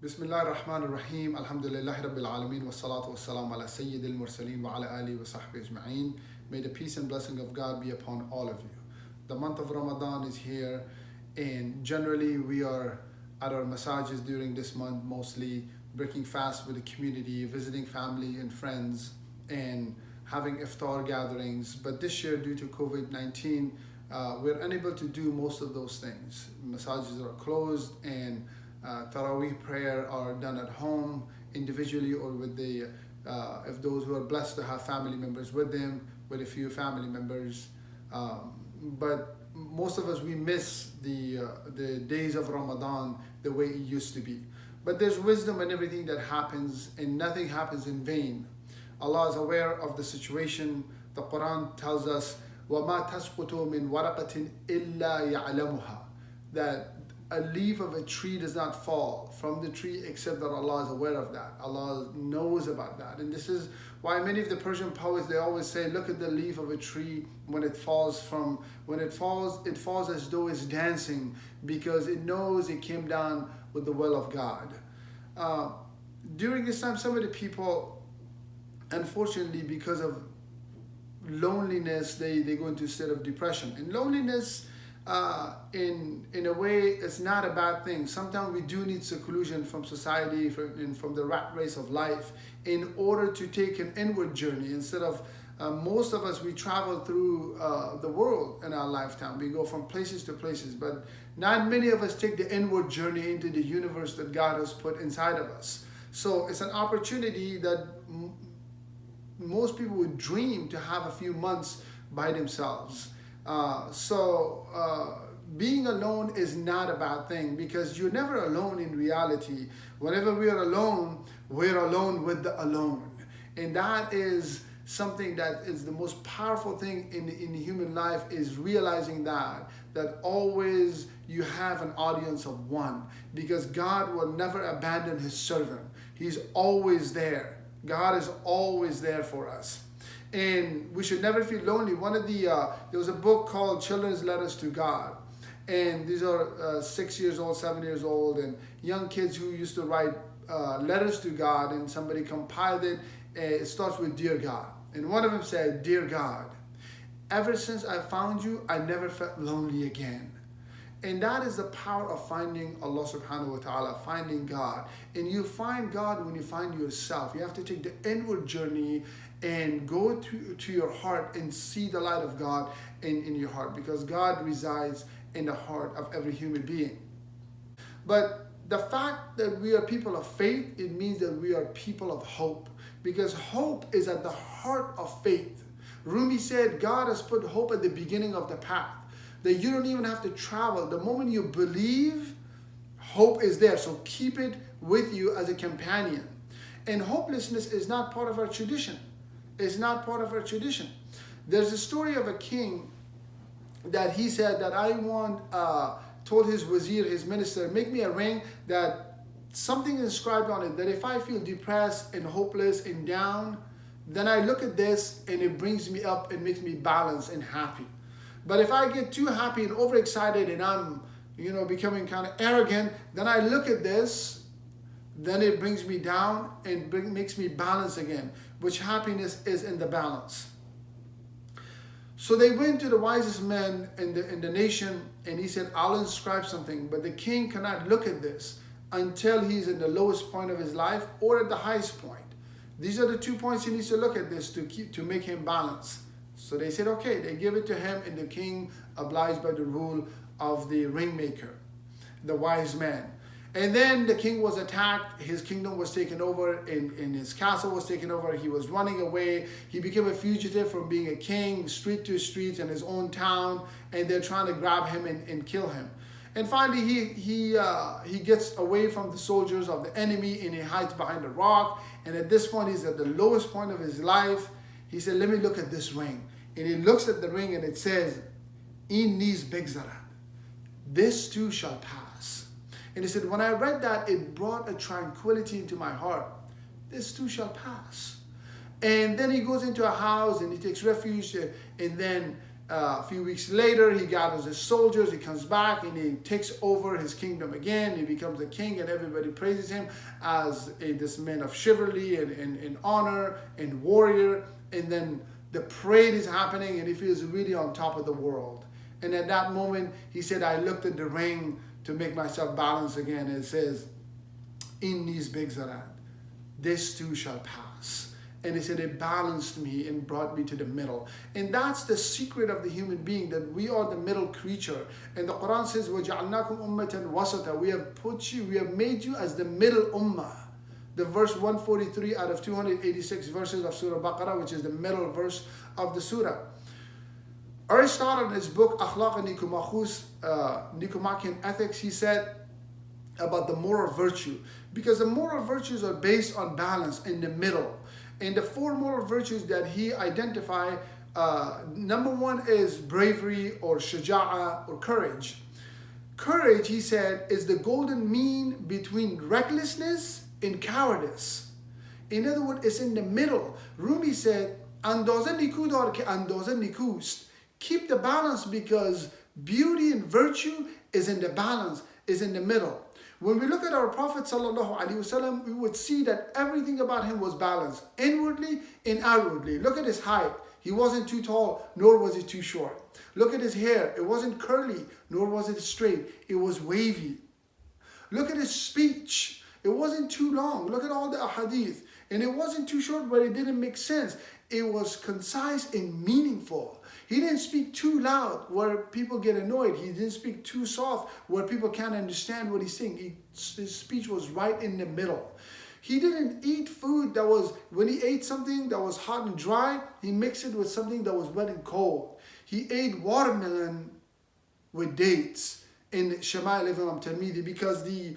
Bismillah ar-Rahman ar-Rahim. Alhamdulillahi Rabbil Alameen. Wassalatu wassalamu ala Sayyidil Mursaleen wa ala alihi wa sahbihi ajma'een. May the peace and blessing of God be upon all of you. The month of Ramadan is here, and generally we are at our massages during this month, mostly breaking fast with the community, visiting family and friends, and having iftar gatherings. But this year, due to COVID-19, we're unable to do most of those things. Massages are closed, and Taraweeh prayer are done at home individually or with the if those who are blessed to have family members with them, with a few family members. But most of us, we miss the days of Ramadan the way it used to be. But there's wisdom in everything that happens, and nothing happens in vain. Allah is aware of the situation. The Quran tells us, وَمَا تَسْقُطُ مِنْ وَرَقَةٍ إِلَّا يَعْلَمُهَا, that a leaf of a tree does not fall from the tree except that Allah is aware of that. Allah knows about that. And this is why many of the Persian poets, they always say, look at the leaf of a tree when it falls, it falls as though it's dancing, because it knows it came down with the will of God. During this time, some of the people, unfortunately, because of loneliness, they go into a state of depression. And loneliness, in a way, it's not a bad thing. Sometimes we do need seclusion from society and from the rat race of life in order to take an inward journey. Instead of most of us, we travel through the world in our lifetime. We go from places to places, but not many of us take the inward journey into the universe that God has put inside of us. So it's an opportunity that most people would dream to have a few months by themselves. Being alone is not a bad thing, because you're never alone in reality. Whenever we are alone, we're alone with the alone. And that is something that is the most powerful thing in human life, is realizing that always you have an audience of one, because God will never abandon his servant. He's always there. God is always there for us. And we should never feel lonely. There was a book called Children's Letters to God. And these are 6 years old, 7 years old, and young kids who used to write letters to God, and somebody compiled it. It starts with Dear God. And one of them said, Dear God, ever since I found you, I never felt lonely again. And that is the power of finding Allah subhanahu wa ta'ala, finding God. And you find God when you find yourself. You have to take the inward journey and go to your heart and see the light of God in your heart, because God resides in the heart of every human being. But the fact that we are people of faith, it means that we are people of hope, because hope is at the heart of faith. Rumi said, God has put hope at the beginning of the path, that you don't even have to travel. The moment you believe, hope is there. So keep it with you as a companion. And hopelessness is not part of our tradition. It's not part of our tradition. There's a story of a king that he said that told his wazir, his minister, make me a ring that something inscribed on it, that if I feel depressed and hopeless and down, then I look at this and it brings me up and makes me balanced and happy. But if I get too happy and overexcited and I'm, becoming kind of arrogant, then I look at this, then it brings me down and makes me balance again, which happiness is in the balance. So they went to the wisest man in the nation, and he said, I'll inscribe something, but the king cannot look at this until he's in the lowest point of his life or at the highest point. These are the 2 points he needs to look at this to make him balance. So they said, okay, they give it to him, and the king obliged by the rule of the ringmaker, the wise man. And then the king was attacked, his kingdom was taken over, and his castle was taken over, he was running away, he became a fugitive from being a king, street to street in his own town, and they're trying to grab him and kill him. And finally he gets away from the soldiers of the enemy, and he hides behind a rock, and at this point he's at the lowest point of his life. He said, let me look at this ring. And he looks at the ring, and it says, In nis begzarat, this too shall pass. And he said, when I read that, it brought a tranquility into my heart. This too shall pass. And then he goes into a house and he takes refuge. And then A few weeks later, he gathers his soldiers, he comes back and he takes over his kingdom again. He becomes the king and everybody praises him as this man of chivalry and honor and warrior. And then the parade is happening and he feels really on top of the world. And at that moment, he said, I looked at the ring to make myself balance again. And it says, Inni bigzarat, this too shall pass. And he said, it balanced me and brought me to the middle. And that's the secret of the human being, that we are the middle creature. And the Quran says, وَجَعَلْنَاكُمْ أُمَّةً وَسَطًا. We have made you as the middle ummah. The verse 143 out of 286 verses of Surah Baqarah, which is the middle verse of the surah. Aristotle, in his book, Akhlaq and Nicomachean Ethics, he said about the moral virtue. Because the moral virtues are based on balance in the middle. And the four moral virtues that he identified, number one is bravery or shaja'a or courage. Courage, he said, is the golden mean between recklessness and cowardice. In other words, it's in the middle. Rumi said, "Andaze niku dar ke andaze nikust." Keep the balance, because beauty and virtue is in the balance, is in the middle. When we look at our Prophet ﷺ, we would see that everything about him was balanced, inwardly and outwardly. Look at his height. He wasn't too tall, nor was he too short. Look at his hair. It wasn't curly, nor was it straight. It was wavy. Look at his speech. It wasn't too long. Look at all the ahadith. And it wasn't too short where it didn't make sense. It was concise and meaningful. He didn't speak too loud where people get annoyed. He didn't speak too soft where people can't understand what he's saying. His speech was right in the middle. He didn't eat food that was, when he ate something that was hot and dry, he mixed it with something that was wet and cold. He ate watermelon with dates in Shama'il Imam Tirmidhi, because the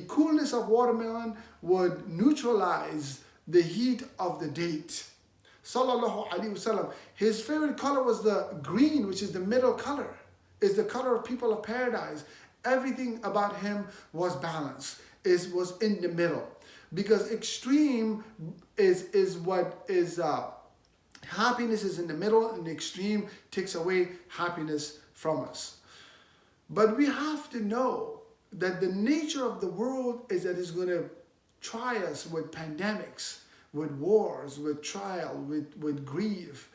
coolness of watermelon would neutralize the heat of the date. Sallallahu Alaihi Wasallam. His favorite color was the green, which is the middle color. Is the color of people of paradise. Everything about him was balanced. Was in the middle. Because extreme is what is happiness is in the middle, and extreme takes away happiness from us. But we have to know that the nature of the world is that it's going to try us with pandemics, with wars, with trial, with grief,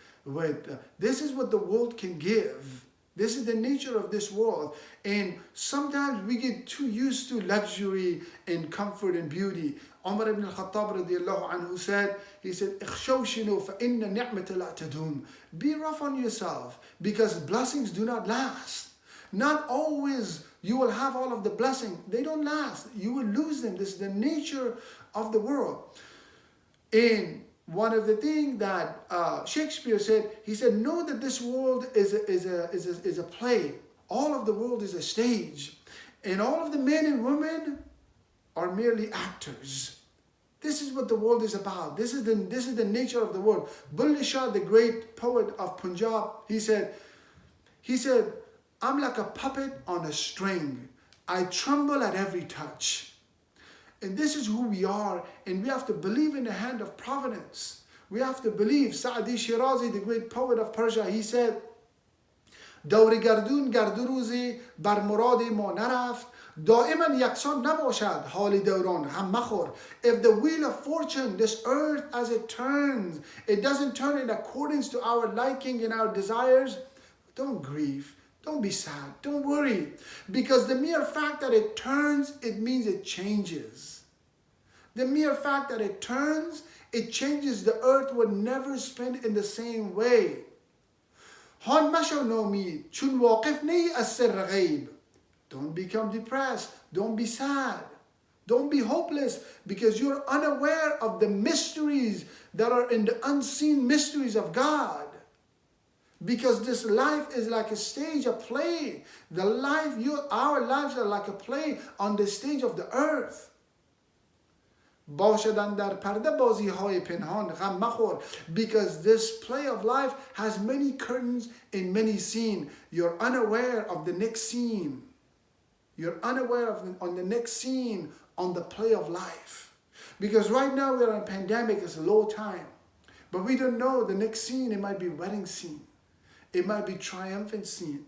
this is what the world can give. This is the nature of this world. And sometimes we get too used to luxury and comfort and beauty. Umar ibn al-Khattab radiallahu anhu said, he said, "Ikhshawshinu fa inna ni'mata la tadum." Be rough on yourself, because blessings do not last. Not always you will have all of the blessing. They don't last. You will lose them. This is the nature of the world. And one of the things that Shakespeare said, he said, know that this world is a play. All of the world is a stage. And all of the men and women are merely actors. This is what the world is about. This is the nature of the world. Bulleh Shah, the great poet of Punjab, he said, I'm like a puppet on a string. I tremble at every touch. And this is who we are, and we have to believe in the hand of providence. We have to believe. Sa'di Shirazi, the great poet of Persia, he said, دور گردون گرد روزی بر مراد ما نرفت دائما یکسان نباشد حال دوران هم مخور. If the wheel of fortune, this earth as it turns, it doesn't turn in accordance to our liking and our desires, don't grieve. Don't be sad. Don't worry. Because the mere fact that it turns, it means it changes. The mere fact that it turns, it changes. The earth would never spin in the same way. Don't become depressed. Don't be sad. Don't be hopeless, because you're unaware of the mysteries that are in the unseen mysteries of God. Because this life is like a stage, a play. Our lives are like a play on the stage of the earth. Because this play of life has many curtains and many scenes. You're unaware of the next scene. You're unaware of on the next scene on the play of life. Because right now we're in a pandemic, it's a low time. But we don't know the next scene, it might be a wedding scene. It might be triumphant scene.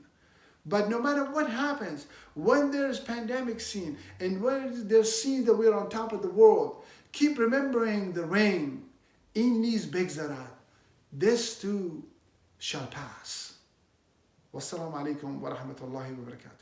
But no matter what happens, when there's pandemic scene and when there's scene that we're on top of the world, keep remembering the rain. Inni's bigzarat. This too shall pass. Wassalamu alaikum wa rahmatullahi wa barakatuh.